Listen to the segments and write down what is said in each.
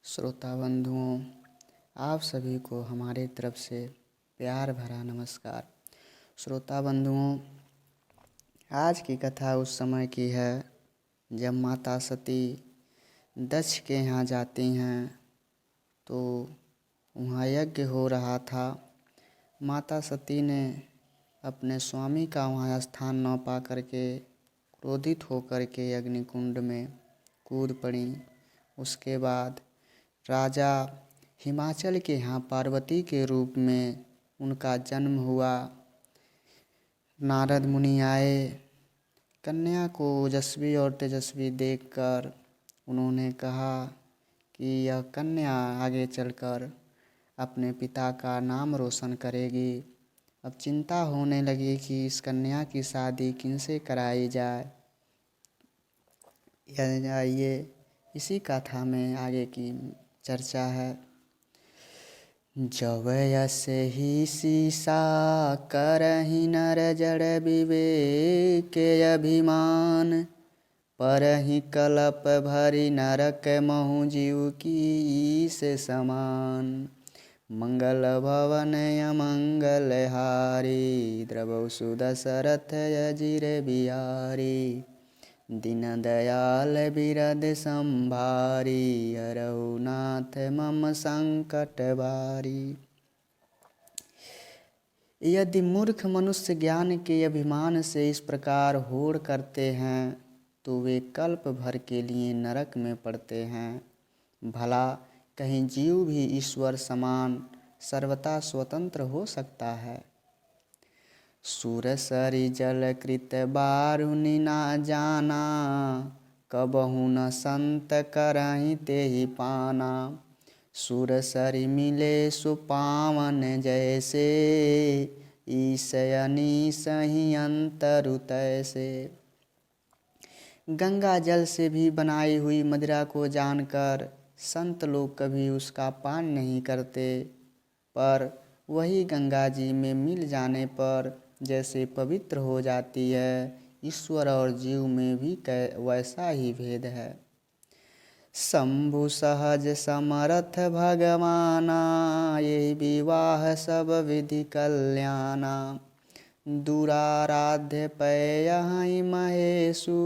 श्रोता बंधुओं, आप सभी को हमारे तरफ से प्यार भरा नमस्कार। श्रोता बंधुओं, आज की कथा उस समय की है जब माता सती दक्ष के यहाँ जाती हैं तो वहाँ यज्ञ हो रहा था। माता सती ने अपने स्वामी का वहाँ स्थान न पा करके क्रोधित होकर के अग्निकुंड में कूद पड़ी। उसके बाद राजा हिमाचल के यहाँ पार्वती के रूप में उनका जन्म हुआ। नारद मुनि आए। कन्या को ओजस्वी और तेजस्वी देखकर उन्होंने कहा कि यह कन्या आगे चलकर अपने पिता का नाम रोशन करेगी। अब चिंता होने लगी कि इस कन्या की शादी किनसे कराई जाए। आइए इसी कथा में आगे की चर्चा है। जब यस ही सीसा करहि नर जड़ विवेक अभिमान, परहि कलप भरी नरक महु जीव की से समान। मंगल भवन अमंगल हारी, द्रवौ सुदशरथ अजिर बिहारी। दीन दयाल बिरद संभारी, हरहु नाथ मम संकट भारी। यदि मूर्ख मनुष्य ज्ञान के अभिमान से इस प्रकार होड़ करते हैं तो वे कल्प भर के लिए नरक में पड़ते हैं। भला कहीं जीव भी ईश्वर समान सर्वथा स्वतंत्र हो सकता है। सुर सरि जल कृत बारुनि ना जाना, कबहु न संत करहि तेहि पाना। सुर सरि मिले सुपावन जैसे, ईश अनीश ही अंतरु तैसे। गंगा जल से भी बनाई हुई मदिरा को जानकर संत लोग कभी उसका पान नहीं करते, पर वही गंगा जी में मिल जाने पर जैसे पवित्र हो जाती है, ईश्वर और जीव में भी वैसा ही भेद है। शंभु सहज समर्थ भगवाना, यही विवाह सब विधि कल्याणा। दुराराध्य पयहि महेशु,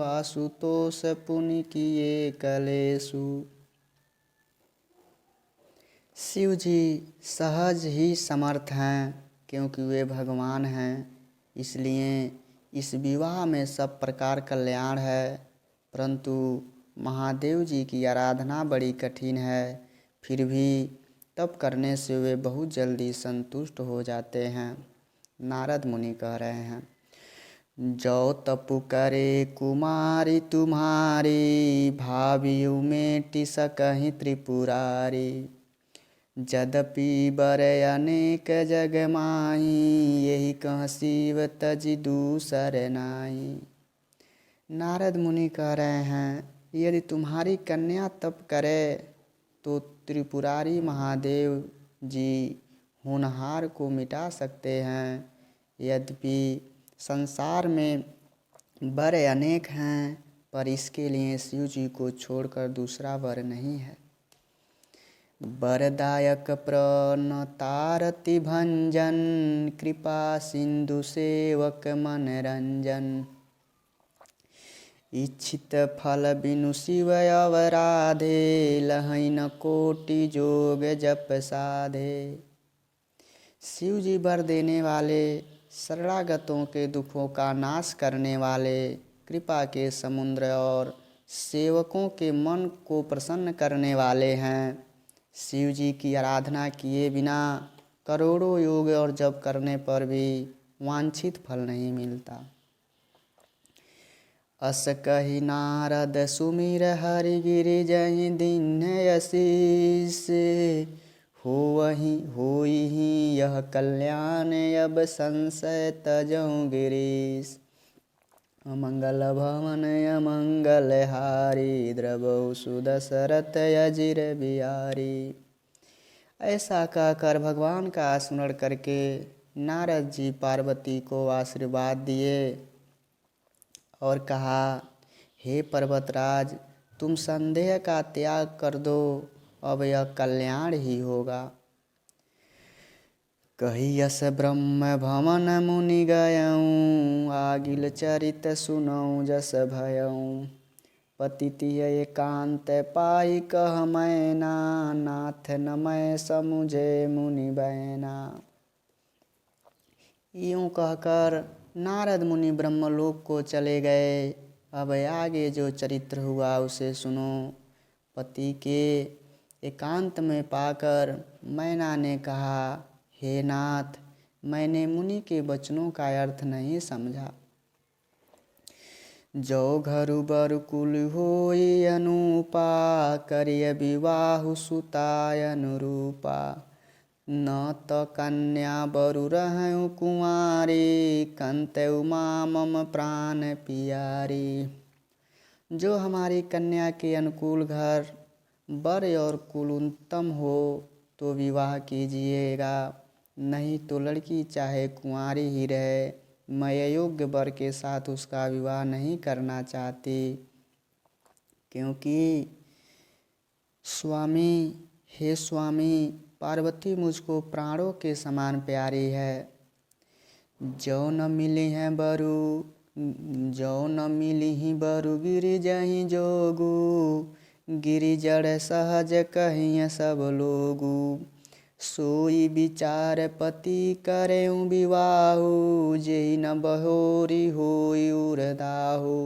आशुतोष पुनि किए कलेशु। शिव जी सहज ही समर्थ हैं क्योंकि वे भगवान हैं, इसलिए इस विवाह में सब प्रकार कल्याण है। परंतु महादेव जी की आराधना बड़ी कठिन है, फिर भी तप करने से वे बहुत जल्दी संतुष्ट हो जाते हैं। नारद मुनि कह रहे हैं, जो तपु करे कुमारी तुम्हारी, भावियु मेटि सकहि त्रिपुरारी। यद्यपि बर अनेक जग माही, यही कह शिव तजि दूसर नाई। नारद मुनि कह रहे हैं, यदि तुम्हारी कन्या तप करे तो त्रिपुरारी महादेव जी होनहार को मिटा सकते हैं। यद्यपि संसार में वर अनेक हैं, पर इसके लिए शिव जी को छोड़कर दूसरा वर नहीं है। वरदायक प्रणतारति भंजन, कृपा सिंधु सेवक मनरंजन। इच्छित फल बिनु शिव अवराधे, लहै न कोटि जोग जप साधे। शिव जी वर देने वाले, शरणागतों के दुखों का नाश करने वाले, कृपा के समुद्र और सेवकों के मन को प्रसन्न करने वाले हैं। शिव जी की आराधना किए बिना करोड़ों योग और जप करने पर भी वांछित फल नहीं मिलता। अस कहि नारद सुमिर हरि गिरि, जहि दीन्ह आशीष। होई यह कल्याण, अब संशय तजहु गिरीश। अमंगल भवन अमंगल हारी, द्रवौ सुदशरथ अजिर बिहारी। ऐसा कहकर भगवान का स्मरण करके नारद जी पार्वती को आशीर्वाद दिए और कहा, हे पर्वतराज, तुम संदेह का त्याग कर दो अब यह कल्याण ही होगा। कहियस ब्रह्म भवन मुनि गयऊँ, आगिल चरित सुनऊँ जस भयऊँ। पतिति एकांत पाई कह मैना, नाथ न मैं समुझे मुनि बैना। यूं कहकर नारद मुनि ब्रह्मलोक को चले गए। अब आगे जो चरित्र हुआ उसे सुनो। पति के एकांत में पाकर मैना ने कहा, हे नाथ, मैंने मुनि के वचनों का अर्थ नहीं समझा। जो घरु बर कुल होई अनुपा, करिय विवाहु सुताय अनुरूपा। न तो कन्या बरु रहूं कुंवारी, कंते उमा मम प्राण पियारी। जो हमारी कन्या के अनुकूल घर बर और कुल उत्तम हो तो विवाह कीजिएगा, नहीं तो लड़की चाहे कुंवारी ही रहे, मैं योग्य वर के साथ उसका विवाह नहीं करना चाहती। क्योंकि स्वामी, हे स्वामी, पार्वती मुझको प्राणों के समान प्यारी है। जो न मिली हैं बरु, जो न मिली ही बरु गिरि जहीं जोगु। गिरि जड़ सहज कहिं सब लोगु, सोई विचार पति करें विवाहु। जेहि न बहोरी होई उरदाहु।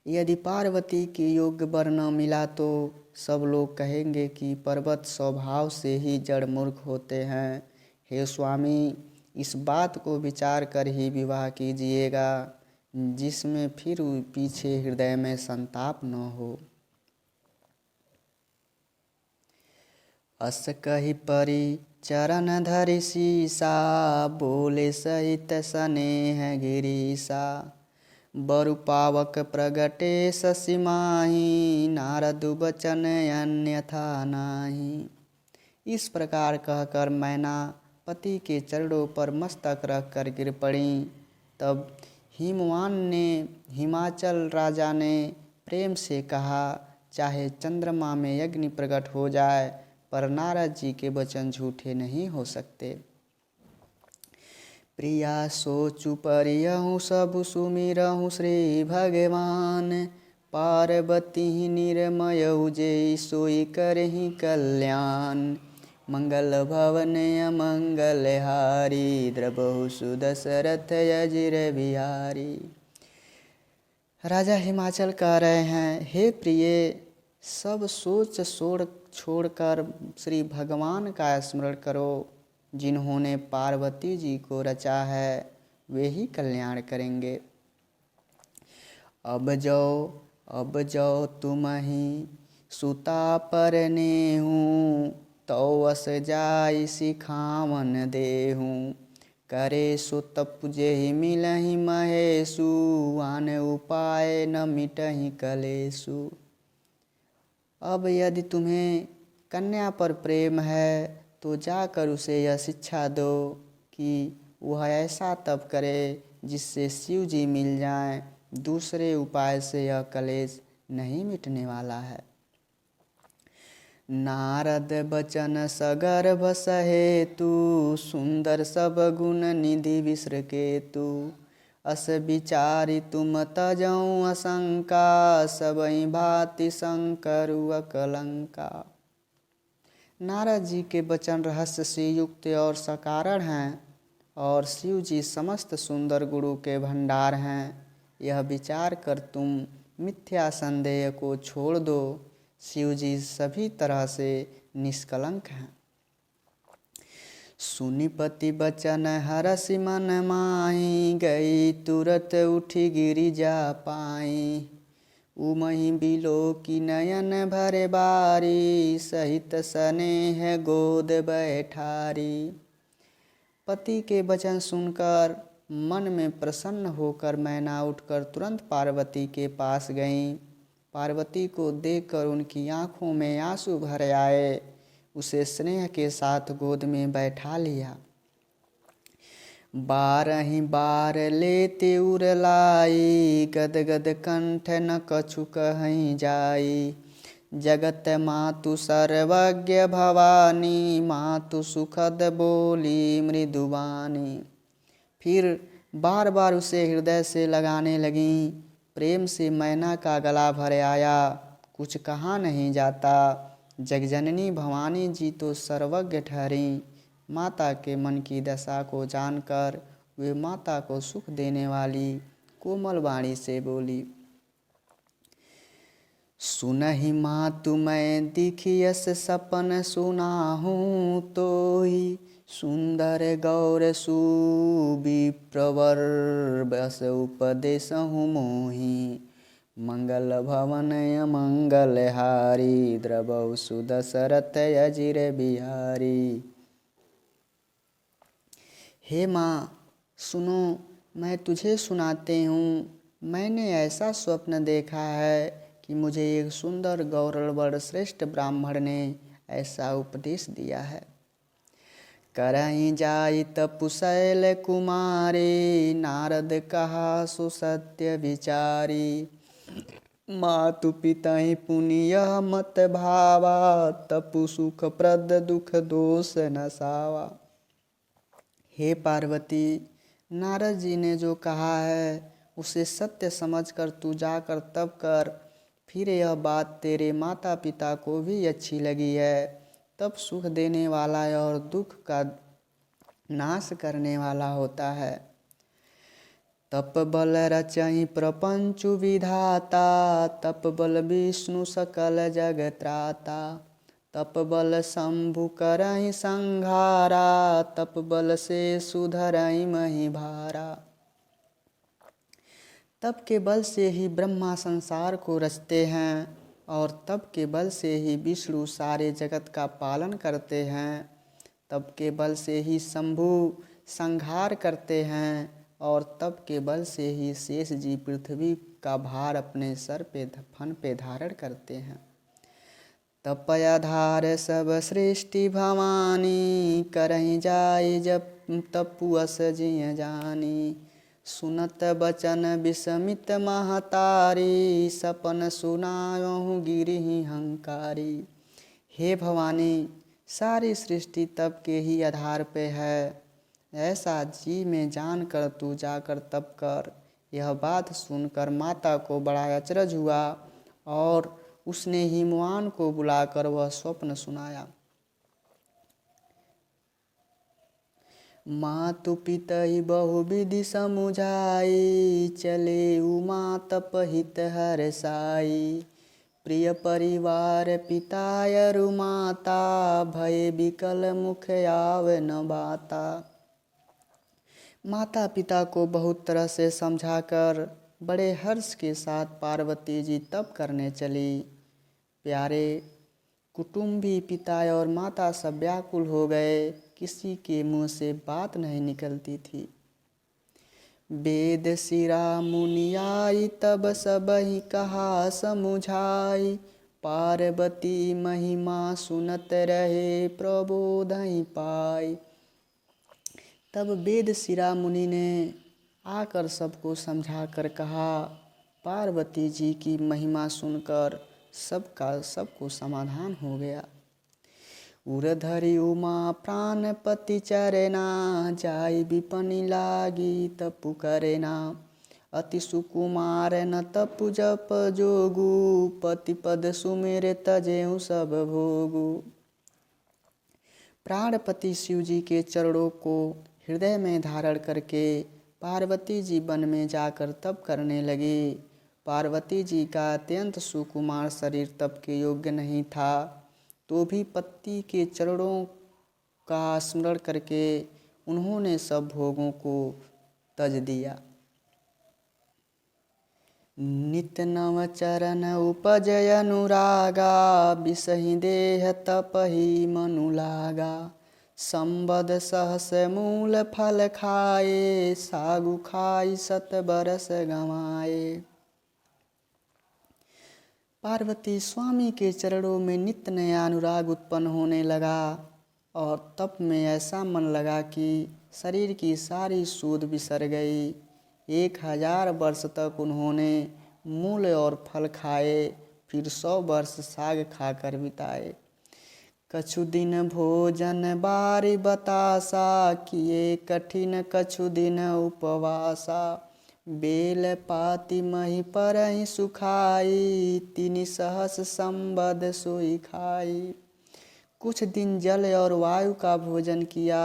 यदि पार्वती की योग्य वर न मिला तो सब लोग कहेंगे कि पर्वत स्वभाव से ही जड़ मूर्ख होते हैं। हे स्वामी, इस बात को विचार कर ही विवाह कीजिएगा, जिसमें फिर पीछे हृदय में संताप न हो। अस कहि परि चरण धरि सीसा, बोले सहित स्नेह गिरीसा। बरु पावक प्रगटे शशि माही, नारदु बचन अन्यथा नाही। इस प्रकार कहकर मैना पति के चरणों पर मस्तक रख कर गिर पड़ी। तब हिमवान ने, हिमाचल राजा ने प्रेम से कहा, चाहे चंद्रमा में अग्नि प्रकट हो जाए पर नारद जी के वचन झूठे नहीं हो सकते। प्रिया सोचु परियहु सब सुमिरहु श्री भगवान। पार्वती निर्मयऊ जे सोई करहि कल्याण। मंगल भवन अमंगल हारी, द्रबहु सुदशरथ अजिर बिहारी। राजा हिमाचल कह रहे हैं, हे प्रिय, सब सोच छोड़कर श्री भगवान का स्मरण करो। जिन्होंने पार्वती जी को रचा है वे ही कल्याण करेंगे। अब जो तुम ही सुता परनेहूँ, तो अस जाई सिखावन देहूँ। करे सो तप जेहि मिलहि महेशु, आन उपाय न मिटहि कलेशु। अब यदि तुम्हें कन्या पर प्रेम है तो जाकर उसे यह शिक्षा दो कि वह ऐसा तप करे जिससे शिव जी मिल जाएं। दूसरे उपाय से यह कलेश नहीं मिटने वाला है। नारद बचन सगर्भ सहेतु, सुंदर सब गुण निधि विश्र केतु। अस विचारि तुम तजऊँ असंका, सबई भांति शंकरु अकलंका। नारद जी के वचन रहस्य से युक्त और सकारण हैं और शिव जी समस्त सुंदर गुणों के भंडार हैं। यह विचार कर तुम मिथ्या संदेह को छोड़ दो। शिव जी सभी तरह से निष्कलंक हैं। सुनिपति बचन हरसि मन माही, गई तुरत उठी गिरिजा पाई। उमहि बिलो की नयन भरे बारी, सहित स्नेह गोद बैठारी। पति के वचन सुनकर मन में प्रसन्न होकर मैना उठकर तुरंत पार्वती के पास गईं। पार्वती को देखकर उनकी आंखों में आंसू भर आए। उसे स्नेह के साथ गोद में बैठा लिया। बारहि बार लेते उरलाई, गदगद कंठ न कछु कहीं जाई। जगत मातु सर्वज्ञ भवानी, मातु सुखद बोली मृदुबानी। फिर बार बार उसे हृदय से लगाने लगी। प्रेम से मैना का गला भर आया, कुछ कहा नहीं जाता। जगजननी भवानी जी तो सर्वज्ञ ठहरी। माता के मन की दशा को जानकर वे माता को सुख देने वाली कोमल वाणी से बोली। सुनहि मातु मैं दिखियस सपन सुनाहूँ, तो ही सुंदर गौर सुविप्रवर बस उपदेशहु मोहि। मंगल भवन मंगल हारी, द्रवौ सुदशरथ अजिर बिहारी। हे माँ सुनो, मैं तुझे सुनाते हूँ। मैंने ऐसा स्वप्न देखा है कि मुझे एक सुंदर गौरवर श्रेष्ठ ब्राह्मण ने ऐसा उपदेश दिया है। करहि जाई तपुशैल कुमारी, नारद कहा सुसत्य विचारी। मातु पितहि पुण्य मत भावा, तपु सुख प्रद दुख दोष नसावा। हे पार्वती, नारद जी ने जो कहा है उसे सत्य समझकर तू जाकर तप कर। फिर यह बात तेरे माता पिता को भी अच्छी लगी है। तप सुख देने वाला और दुख का नाश करने वाला होता है। तप बल रचहि प्रपंचु विधाता, तप बल विष्णु सकल जग त्राता। तप बल शंभु करहि संहारा, तप बल से सुधरहि मही भारा। तप के बल से ही ब्रह्मा संसार को रचते हैं, और तप के बल से ही विष्णु सारे जगत का पालन करते हैं। तप के बल से ही शंभु संहार करते हैं, और तप के बल से ही शेष जी पृथ्वी का भार अपने सर पे फन पे धारण करते हैं। तप आधार सब सृष्टि भवानी, करहि जाई जब तपुअस जिय जानी। सुनत बचन विस्मित महतारी, सपन सुनायहु गिरिहि हंकारी। हे भवानी, सारी सृष्टि तप के ही आधार पे है। ऐसा जी में जानकर तू जाकर तप कर। यह बात सुनकर माता को बड़ा अचरज हुआ, और उसने हिमवान को बुलाकर वह स्वप्न सुनाया। मातु पितहि बहुविधि समुझाई, चले उमा तप हित हरसाई। प्रिय परिवार पितायरु माता, भय विकल मुख आव न बाता। माता पिता को बहुत तरह से समझाकर बड़े हर्ष के साथ पार्वती जी तप करने चली। प्यारे कुटुंबी पिता और माता सब व्याकुल हो गए। किसी के मुंह से बात नहीं निकलती थी। वेद शिरा मुनियाई, तब सबहि कहा समुझाई। पार्वती महिमा सुनत रहे, प्रबोधहि पाई। तब वेद शिरा मुनि ने आकर सबको समझाकर कहा। पार्वती जी की महिमा सुनकर सबको समाधान हो गया। उरधरि उमा प्राणपति चरेना, जाई विपनि लागी तपु करेना। अति सुकुमार न तपु जप जोगु, पति पद सुमेर तजेऊ सब भोगु। प्राणपति शिव जी के चरणों को हृदय में धारण करके पार्वती जी वन में जाकर तप करने लगी। पार्वती जी का अत्यंत सुकुमार शरीर तप के योग्य नहीं था, तो भी पति के चरणों का स्मरण करके उन्होंने सब भोगों को तज दिया। नित नव चरण उपजय अनुरागा, बिसहि देह तपहि मनु लागा। संबद सहस मूल फल खाए, सागु खाई सत बरस गंवाए। पार्वती स्वामी के चरणों में नित्य नया अनुराग उत्पन्न होने लगा, और तप में ऐसा मन लगा कि शरीर की सारी सूध बिसर गई। 1000 वर्ष तक उन्होंने मूल और फल खाए, फिर 100 वर्ष साग खाकर बिताए। कछु दिन भोजन बारी बतासा, किए कठिन कछु दिन उपवासा। बेल पाती मही परहि सुखाई, तिनि सहस संबद सोई खाई। कुछ दिन जल और वायु का भोजन किया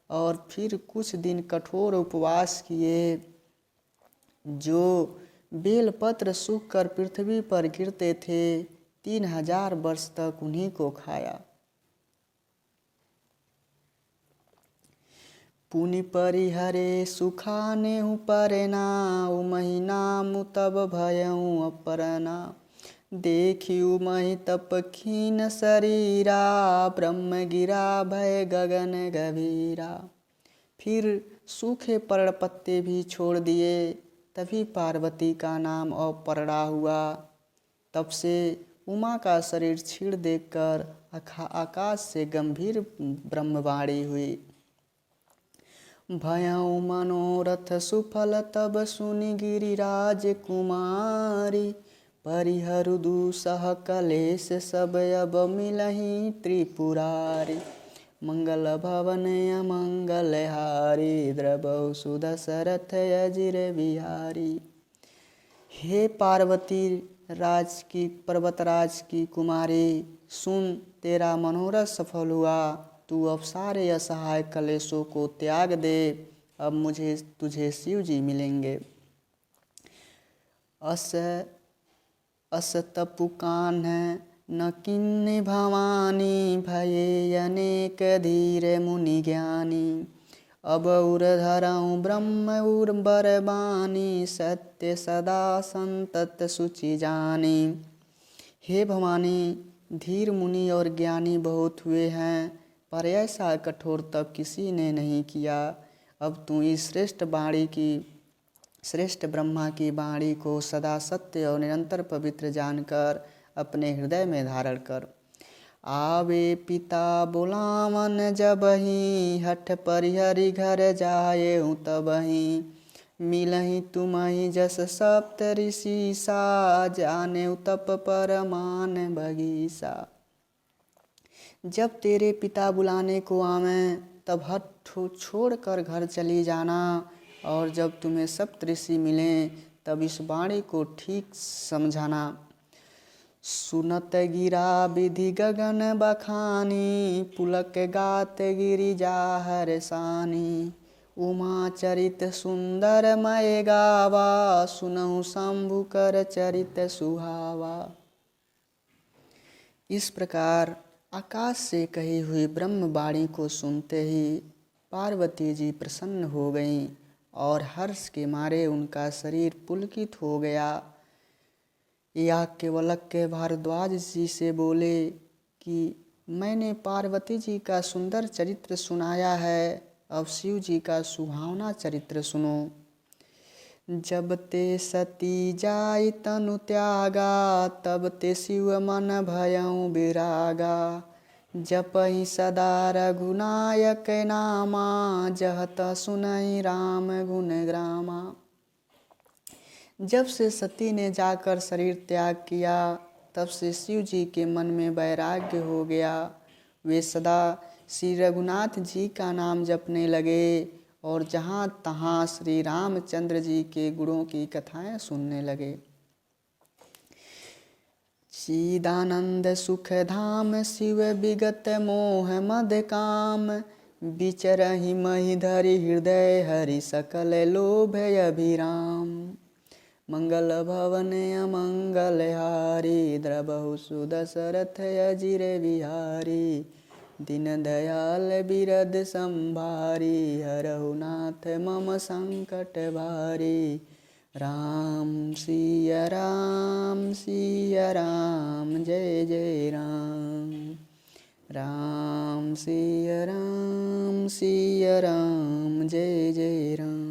और फिर कुछ दिन कठोर उपवास किए। जो बेलपत्र सूख कर पृथ्वी पर गिरते थे, 3000 वर्ष तक उन्हीं को खाया। पुनि परिहरे सुखानेहु परना, उमहि नाम तब भयउ अपरना। देखियु महि तप खीन शरीरा, ब्रह्म गिरा भय गगन गभीरा। फिर सूखे पर्ण पत्ते भी छोड़ दिए, तभी पार्वती का नाम अपर्णा हुआ। तब से उमा का शरीर क्षीण देखकर आकाश से गंभीर ब्रह्मवाणी हुई। भयउ मनोरथ सुफल तब सुनि गिरिराज कुमारी। परिहरु दुसह कलेश सब अब मिलहि त्रिपुरारी। मंगल भवन अमंगल हारी, द्रवहु सुदशरथ अजिर बिहारी। हे पार्वती राज की पर्वतराज की कुमारी, सुन तेरा मनोरथ सफल हुआ। तू अब सारे असहाय कलेशों को त्याग दे, अब मुझे तुझे शिव जी मिलेंगे। अस तपु कान्ह न किन्नि भवानी, भये अनेक धीर मुनि ज्ञानी। अब उर धरऊ ब्रह्म उर बरबानी, सत्य सदा संतत सुचि जानी। हे भवानी, धीर मुनि और ज्ञानी बहुत हुए हैं, पर ऐसा कठोर तप किसी ने नहीं किया। अब तू इस श्रेष्ठ ब्रह्मा की वाणी को सदा सत्य और निरंतर पवित्र जानकर अपने हृदय में धारण कर। आवे पिता बुलावन जबहि, हठ परिहरि घर जाएउ तबहि। मिलहि तुम्हि जस सप्त ऋषि सा, जानेउ तप परमान बगीसा। जब तेरे पिता बुलाने को आवें, तब हठ छोड़कर घर चली जाना, और जब तुम्हें सप्तऋषि मिलें तब इस वाणी को ठीक समझाना। सुनत गिरा विधि गगन बखानी, पुलक गात गिरिजा हरसानी। उमा चरित सुंदर मय गावा, सुनहु शंभु कर चरित सुहावा। इस प्रकार आकाश से कही हुई ब्रह्मवाणी को सुनते ही पार्वती जी प्रसन्न हो गईं और हर्ष के मारे उनका शरीर पुलकित हो गया। याज्ञवल्क्य भारद्वाज जी से बोले कि मैंने पार्वती जी का सुंदर चरित्र सुनाया है, अब शिव जी का सुहावना चरित्र सुनो। जब ते सती जाई तनु त्यागा, तब ते शिव मन भयउ विरागा। जपहि सदा रघुनायक नामा, जहत सुनहि राम गुण ग्रामा। जब से सती ने जाकर शरीर त्याग किया, तब से शिव जी के मन में वैराग्य हो गया। वे सदा श्री रघुनाथ जी का नाम जपने लगे और जहाँ तहाँ श्री रामचंद्र जी के गुणों की कथाएं सुनने लगे। चिदानंद सुख धाम शिव विगत मोह मद काम, विचरहि महि धरि हृदय हरि सकल लोभ अभिराम। मंगल भवन अमंगल हारी, द्रवहु सुदशरथ अजिर बिहारी। दीन दयाल बिरद संभारी, हरहु नाथ मम संकट भारी। राम सिया राम सिया राम, जय जय राम। राम सिया राम सिया राम, जय जय राम।